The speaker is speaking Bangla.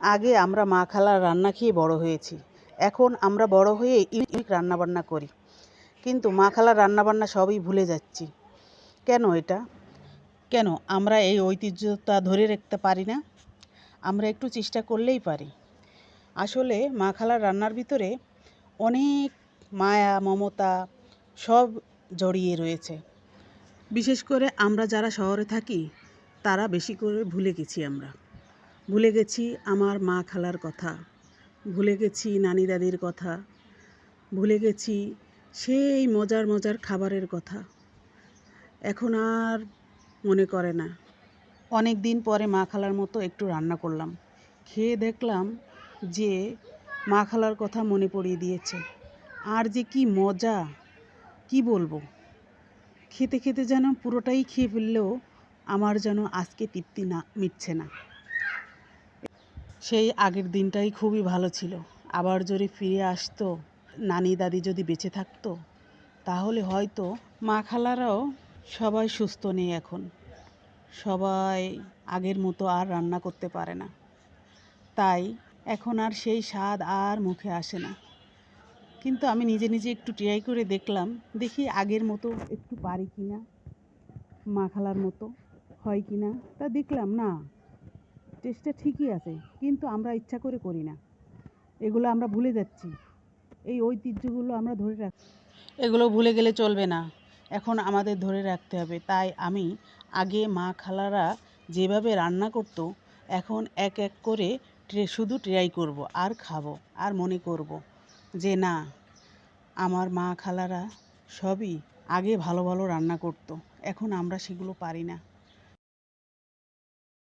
আগে আমরা মা খালার রান্না খেয়ে বড় হয়েছি। এখন আমরা বড় হয়ে ইউনিক রান্নাবান্না করি, কিন্তু মা খালার রান্নাবান্না সবই ভুলে যাচ্ছি। কেন এটা? কেন আমরা এই ঐতিহ্যটা ধরে রাখতে পারি না? আমরা একটু চেষ্টা করলেই পারি। আসলে মা খালার রান্নার ভিতরে অনেক মায়া মমতা সব জড়িয়ে রয়েছে। বিশেষ করে আমরা যারা শহরে থাকি তারা বেশি করে ভুলে গেছি। আমরা ভুলে গেছি আমার মা খালার কথা, ভুলে গেছি নানি দাদির কথা, ভুলে গেছি সেই মজার মজার খাবারের কথা। এখন আর মনে করে না। অনেক দিন পরে মা খালার মতো একটু রান্না করলাম, খেয়ে দেখলাম যে মা খালার কথা মনে পড়িয়ে দিয়েছে। আর যে কি মজা, কি বলবো। খেতে খেতে যেন পুরোটাই খেয়ে ফেললেও আমার যেন আজকে তৃপ্তি মিটছে না। সেই আগের দিনটাই খুবই ভালো ছিল। আবার যদি ফিরে আসতো, নানি দাদি যদি বেঁচে থাকতো, তাহলে হয়তো মা খালারাও সবাই সুস্থ নেই এখন। সবাই আগের মতো আর রান্না করতে পারে না, তাই এখন আর সেই স্বাদ আর মুখে আসে না। কিন্তু আমি নিজে নিজে একটু ট্রাই করে দেখলাম, দেখি আগের মতো একটু পারি কি না, মা খালার মতো হয় কি না। তা দেখলাম না, টেস্টটা ঠিকই আছে, কিন্তু আমরা ইচ্ছা করে করি না। এগুলো আমরা ভুলে যাচ্ছি। এই ঐতিহ্যগুলো আমরা ধরে রাখছি। এগুলো ভুলে গেলে চলবে না, এখন আমাদের ধরে রাখতে হবে। তাই আমি আগে মা খালারা যেভাবে রান্না করতো, এখন এক এক করে শুধু ট্রাই করব আর খাবো আর মনে করব যে না, আমার মা খালারা সবই আগে ভালো ভালো রান্না করতো, এখন আমরা সেগুলো পারি না।